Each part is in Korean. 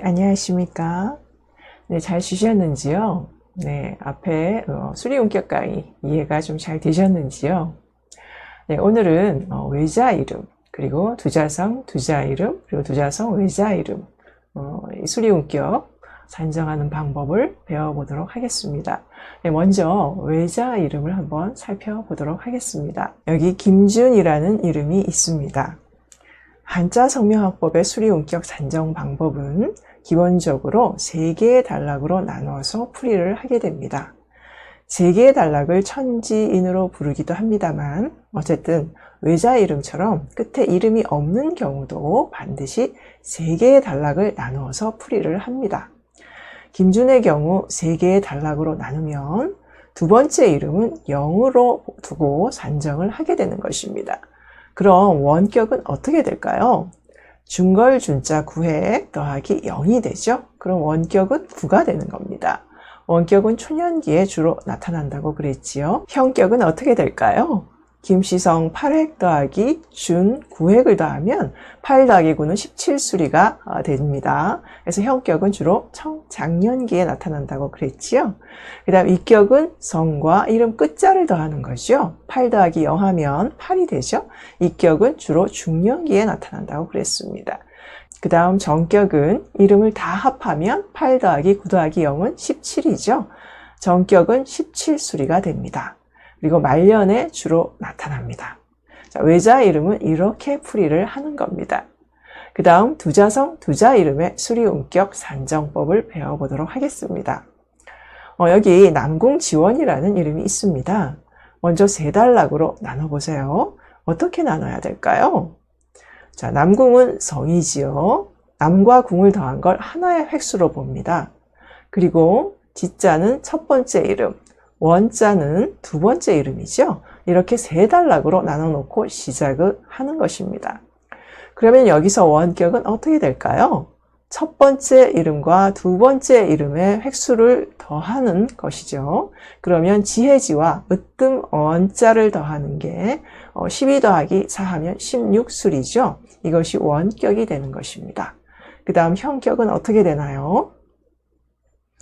안녕하십니까. 네, 잘 쉬셨는지요? 네, 앞에 수리원격 강의 이해가 좀 잘 되셨는지요? 네, 오늘은 외자 이름, 그리고 두자성, 두자 이름, 그리고 두자성, 외자 이름, 이 수리원격 산정하는 방법을 배워보도록 하겠습니다. 네, 먼저 외자 이름을 한번 살펴보도록 하겠습니다. 여기 김준이라는 이름이 있습니다. 한자 성명학법의 수리원격 산정 방법은 기본적으로 3개의 단락으로 나눠서 풀이를 하게 됩니다. 3개의 단락을 천지인으로 부르기도 합니다만 어쨌든 외자 이름처럼 끝에 이름이 없는 경우도 반드시 3개의 단락을 나누어서 풀이를 합니다. 김준의 경우 3개의 단락으로 나누면 두 번째 이름은 0으로 두고 산정을 하게 되는 것입니다. 그럼 원격은 어떻게 될까요? 중걸 준자 9획 더하기 0이 되죠. 그럼 원격은 9가 되는 겁니다. 원격은 초년기에 주로 나타난다고 그랬지요. 형격은 어떻게 될까요? 김시성 8획 더하기 준 9획을 더하면 8 더하기 9는 17수리가 됩니다. 그래서 형격은 주로 청장년기에 나타난다고 그랬지요. 그 다음 이격은 성과 이름 끝자를 더하는 거죠. 8 더하기 0 하면 8이 되죠. 이격은 주로 중년기에 나타난다고 그랬습니다. 그 다음 정격은 이름을 다 합하면 8 더하기 9 더하기 0은 17이죠. 정격은 17수리가 됩니다. 그리고 말년에 주로 나타납니다. 자, 외자 이름은 이렇게 풀이를 하는 겁니다. 그 다음 두자성, 두자 이름의 수리원격 산정법을 배워보도록 하겠습니다. 여기 남궁지원이라는 이름이 있습니다. 먼저 3단락으로 나눠보세요. 어떻게 나눠야 될까요? 자, 남궁은 성이지요. 남과 궁을 더한 걸 하나의 획수로 봅니다. 그리고 지자는 첫 번째 이름, 원자는 두 번째 이름이죠. 이렇게 3단락으로 나눠 놓고 시작을 하는 것입니다. 그러면 여기서 원격은 어떻게 될까요? 첫 번째 이름과 두 번째 이름의 획수를 더하는 것이죠. 그러면 지혜지와 으뜸 원자를 더하는 게 12 더하기 4 하면 16수리죠. 이것이 원격이 되는 것입니다. 그 다음 형격은 어떻게 되나요?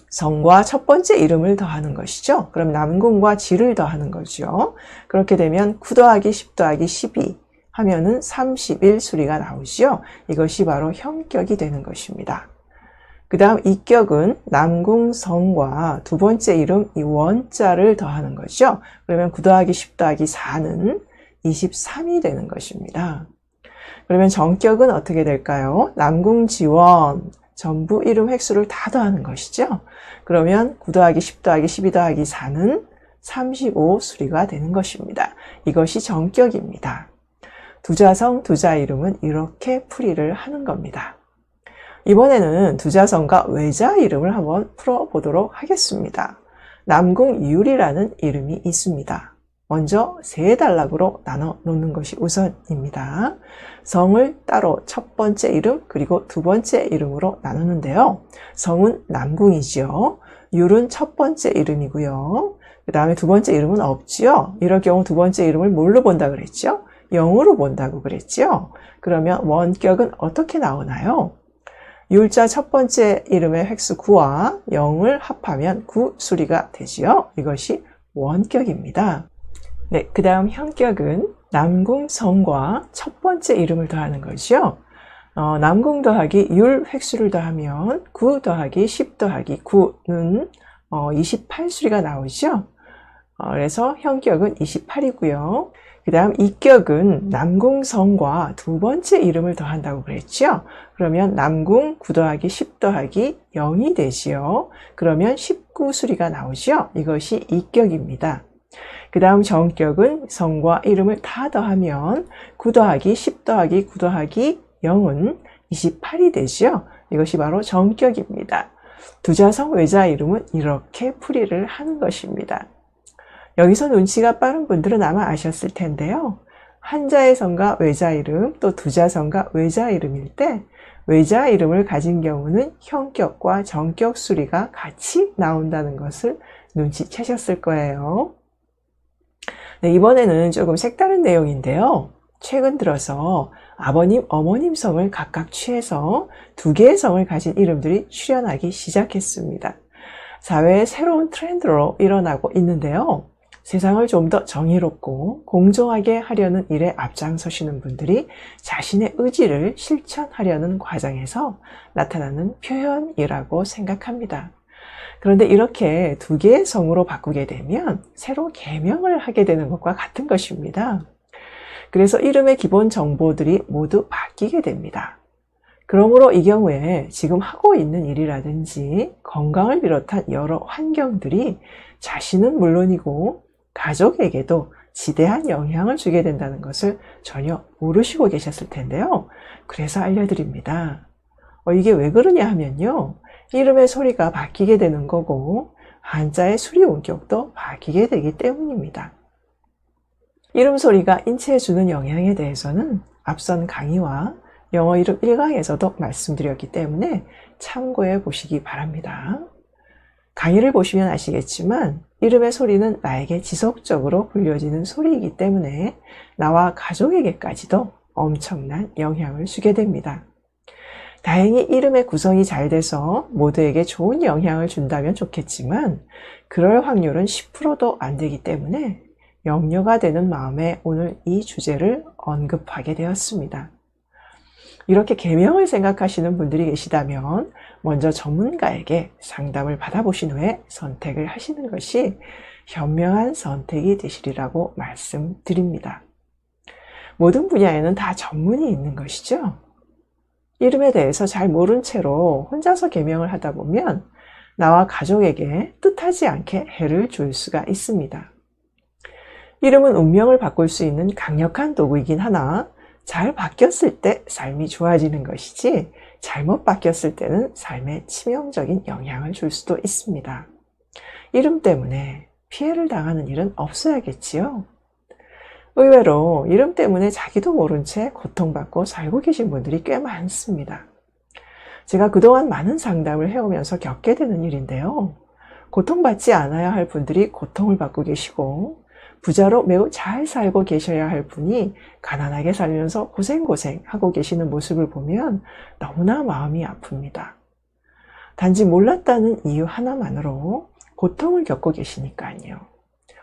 성과 첫 번째 이름을 더하는 것이죠. 그럼 남궁과 지를 더하는 거죠. 그렇게 되면 9 더하기 10 더하기 12 하면은 31수리가 나오죠. 이것이 바로 형격이 되는 것입니다. 그 다음 이격은 남궁성과 두 번째 이름 이 원자를 더하는 거죠. 그러면 9 더하기 10 더하기 4는 23이 되는 것입니다. 그러면 정격은 어떻게 될까요? 남궁지원 전부 이름 획수를 다 더하는 것이죠. 그러면 9 더하기 10 더하기 12 더하기 4는 35수리가 되는 것입니다. 이것이 정격입니다. 두자성, 두자 이름은 이렇게 풀이를 하는 겁니다. 이번에는 두자성과 외자 이름을 한번 풀어보도록 하겠습니다. 남궁이율이라는 이름이 있습니다. 먼저 3단락으로 나눠 놓는 것이 우선입니다. 성을 따로 첫 번째 이름 그리고 두 번째 이름으로 나누는데요. 성은 남궁이지요. 율은 첫 번째 이름이고요. 그 다음에 두 번째 이름은 없지요. 이럴 경우 두 번째 이름을 뭘로 본다 그랬죠? 0으로 본다고 그랬죠? 그러면 원격은 어떻게 나오나요? 율자 첫 번째 이름의 획수 9와 0을 합하면 9수리가 되지요. 이것이 원격입니다. 네, 그 다음 형격은 남궁성과 첫 번째 이름을 더하는 것이요. 남궁 더하기 율 획수를 더하면 9 더하기 10 더하기 9는 28수리가 나오죠. 그래서 형격은 28이고요. 그 다음 이격은 남궁성과 두 번째 이름을 더한다고 그랬죠. 그러면 남궁 9 더하기 10 더하기 0이 되지요. 그러면 19수리가 나오죠. 이것이 이격입니다. 그 다음 정격은 성과 이름을 다 더하면 9 더하기 10 더하기 9 더하기 0은 28이 되죠. 이것이 바로 정격입니다. 두자성 외자 이름은 이렇게 풀이를 하는 것입니다. 여기서 눈치가 빠른 분들은 아마 아셨을 텐데요. 한자의 성과 외자 이름 또 두자성과 외자 이름일 때 외자 이름을 가진 경우는 형격과 정격 수리가 같이 나온다는 것을 눈치채셨을 거예요. 네, 이번에는 조금 색다른 내용인데요. 최근 들어서 아버님, 어머님 성을 각각 취해서 2개의 성을 가진 이름들이 출현하기 시작했습니다. 사회의 새로운 트렌드로 일어나고 있는데요. 세상을 좀 더 정의롭고 공정하게 하려는 일에 앞장서시는 분들이 자신의 의지를 실천하려는 과정에서 나타나는 표현이라고 생각합니다. 그런데 이렇게 2개의 성으로 바꾸게 되면 새로 개명을 하게 되는 것과 같은 것입니다. 그래서 이름의 기본 정보들이 모두 바뀌게 됩니다. 그러므로 이 경우에 지금 하고 있는 일이라든지 건강을 비롯한 여러 환경들이 자신은 물론이고 가족에게도 지대한 영향을 주게 된다는 것을 전혀 모르시고 계셨을 텐데요. 그래서 알려드립니다. 이게 왜 그러냐 하면요. 이름의 소리가 바뀌게 되는 거고 한자의 수리 원격도 바뀌게 되기 때문입니다. 이름 소리가 인체에 주는 영향에 대해서는 앞선 강의와 영어 이름 1강에서도 말씀드렸기 때문에 참고해 보시기 바랍니다. 강의를 보시면 아시겠지만 이름의 소리는 나에게 지속적으로 불려지는 소리이기 때문에 나와 가족에게까지도 엄청난 영향을 주게 됩니다. 다행히 이름의 구성이 잘 돼서 모두에게 좋은 영향을 준다면 좋겠지만 그럴 확률은 10%도 안 되기 때문에 염려가 되는 마음에 오늘 이 주제를 언급하게 되었습니다. 이렇게 개명을 생각하시는 분들이 계시다면 먼저 전문가에게 상담을 받아보신 후에 선택을 하시는 것이 현명한 선택이 되시리라고 말씀드립니다. 모든 분야에는 다 전문이 있는 것이죠. 이름에 대해서 잘 모른 채로 혼자서 개명을 하다 보면 나와 가족에게 뜻하지 않게 해를 줄 수가 있습니다. 이름은 운명을 바꿀 수 있는 강력한 도구이긴 하나 잘 바뀌었을 때 삶이 좋아지는 것이지 잘못 바뀌었을 때는 삶에 치명적인 영향을 줄 수도 있습니다. 이름 때문에 피해를 당하는 일은 없어야겠지요. 의외로 이름 때문에 자기도 모른 채 고통받고 살고 계신 분들이 꽤 많습니다. 제가 그동안 많은 상담을 해오면서 겪게 되는 일인데요. 고통받지 않아야 할 분들이 고통을 받고 계시고 부자로 매우 잘 살고 계셔야 할 분이 가난하게 살면서 고생하고 계시는 모습을 보면 너무나 마음이 아픕니다. 단지 몰랐다는 이유 하나만으로 고통을 겪고 계시니까요.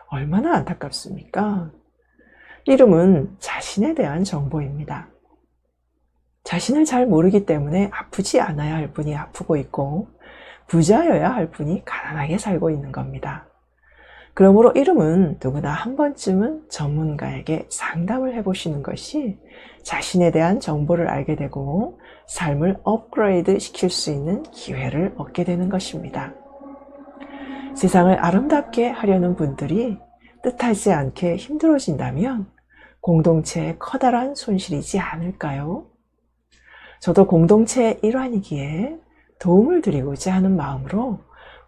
얼마나 안타깝습니까? 이름은 자신에 대한 정보입니다. 자신을 잘 모르기 때문에 아프지 않아야 할 분이 아프고 있고 부자여야 할 분이 가난하게 살고 있는 겁니다. 그러므로 이름은 누구나 한 번쯤은 전문가에게 상담을 해보시는 것이 자신에 대한 정보를 알게 되고 삶을 업그레이드 시킬 수 있는 기회를 얻게 되는 것입니다. 세상을 아름답게 하려는 분들이 뜻하지 않게 힘들어진다면 공동체에 커다란 손실이지 않을까요? 저도 공동체의 일환이기에 도움을 드리고자 하는 마음으로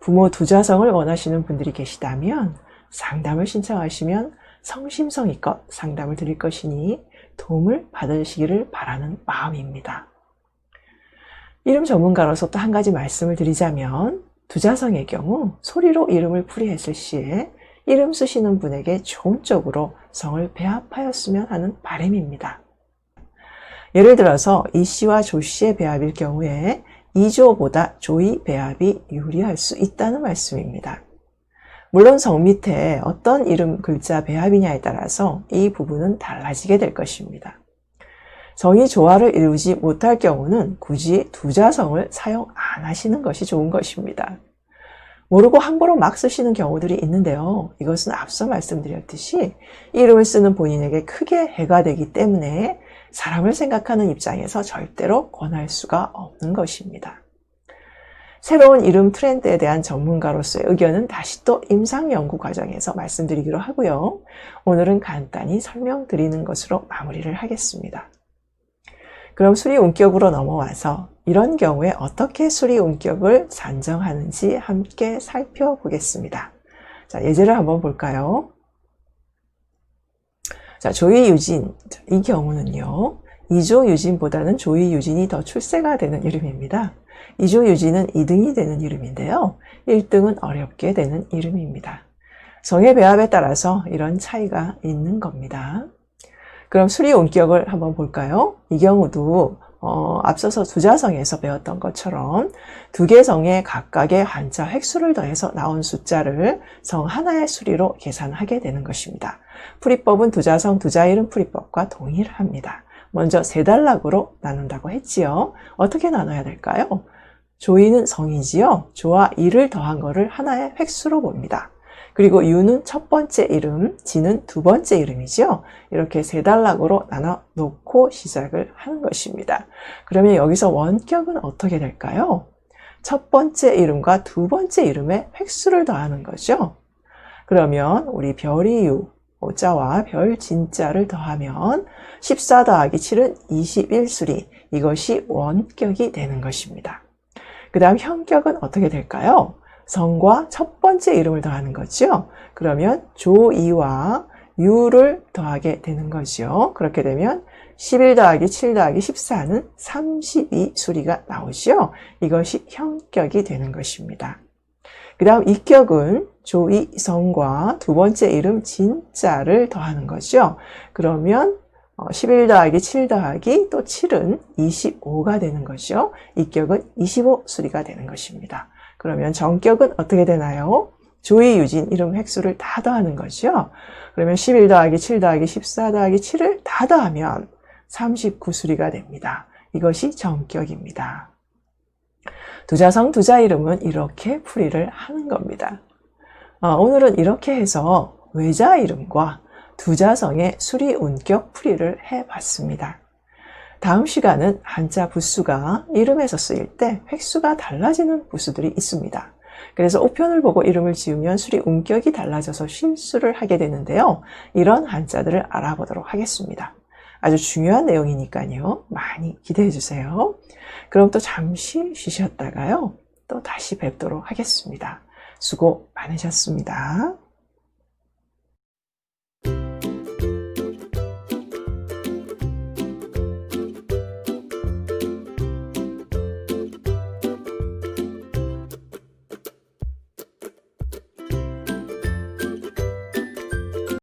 부모 두자성을 원하시는 분들이 계시다면 상담을 신청하시면 성심성의껏 상담을 드릴 것이니 도움을 받으시기를 바라는 마음입니다. 이름 전문가로서 또 한 가지 말씀을 드리자면 두자성의 경우 소리로 이름을 풀이했을 시에 이름 쓰시는 분에게 좋은 쪽으로 성을 배합하였으면 하는 바람입니다. 예를 들어서 이씨와 조씨의 배합일 경우에 이조보다 조이 배합이 유리할 수 있다는 말씀입니다. 물론 성 밑에 어떤 이름 글자 배합이냐에 따라서 이 부분은 달라지게 될 것입니다. 성이 조화를 이루지 못할 경우는 굳이 두자성을 사용 안 하시는 것이 좋은 것입니다. 모르고 함부로 막 쓰시는 경우들이 있는데요. 이것은 앞서 말씀드렸듯이 이름을 쓰는 본인에게 크게 해가 되기 때문에 사람을 생각하는 입장에서 절대로 권할 수가 없는 것입니다. 새로운 이름 트렌드에 대한 전문가로서의 의견은 다시 또 임상 연구 과정에서 말씀드리기로 하고요. 오늘은 간단히 설명드리는 것으로 마무리를 하겠습니다. 그럼 수리 운격으로 넘어와서 이런 경우에 어떻게 수리 운격을 산정하는지 함께 살펴보겠습니다. 자, 예제를 한번 볼까요? 자, 조이유진. 이 경우는요, 이조유진보다는 조이유진이 더 출세가 되는 이름입니다. 이조유진은 2등이 되는 이름인데요. 1등은 어렵게 되는 이름입니다. 성의 배합에 따라서 이런 차이가 있는 겁니다. 그럼 수리 원격을 한번 볼까요? 이 경우도 앞서서 두자성에서 배웠던 것처럼 두 개 성에 각각의 한자 획수를 더해서 나온 숫자를 성 하나의 수리로 계산하게 되는 것입니다. 풀이법은 두자성, 두자이름 풀이법과 동일합니다. 먼저 세 단락으로 나눈다고 했지요. 어떻게 나눠야 될까요? 조이는 성이지요. 조와 이를 더한 거를 하나의 획수로 봅니다. 그리고 유는 첫 번째 이름, 지는 두 번째 이름이죠. 이렇게 세 단락으로 나눠 놓고 시작을 하는 것입니다. 그러면 여기서 원격은 어떻게 될까요? 첫 번째 이름과 두 번째 이름의 획수를 더하는 거죠. 그러면 우리 별이유, 오자와 별 진자를 더하면 14 더하기 7은 21수리, 이것이 원격이 되는 것입니다. 그 다음 현격은 어떻게 될까요? 성과 첫 번째 이름을 더하는 거죠. 그러면 조이와 유를 더하게 되는 거죠. 그렇게 되면 11 더하기 7 더하기 14는 32수리가 나오죠. 이것이 현격이 되는 것입니다. 그 다음 이격은 조이 성과 두 번째 이름 진자를 더하는 거죠. 그러면 11 더하기 7 더하기 또 7은 25가 되는 거죠. 이격은 25수리가 되는 것입니다. 그러면 정격은 어떻게 되나요? 조이, 유진, 이름, 획수를 다 더하는 거죠. 그러면 11 더하기 7 더하기 14 더하기 7을 다 더하면 39수리가 됩니다. 이것이 정격입니다. 두자성, 두자이름은 이렇게 풀이를 하는 겁니다. 오늘은 이렇게 해서 외자 이름과 두자성의 수리 운격 풀이를 해봤습니다. 다음 시간은 한자 부수가 이름에서 쓰일 때 획수가 달라지는 부수들이 있습니다. 그래서 우편을 보고 이름을 지으면 수리 운격이 달라져서 실수를 하게 되는데요. 이런 한자들을 알아보도록 하겠습니다. 아주 중요한 내용이니까요. 많이 기대해 주세요. 그럼 또 잠시 쉬셨다가요. 또 다시 뵙도록 하겠습니다. 수고 많으셨습니다.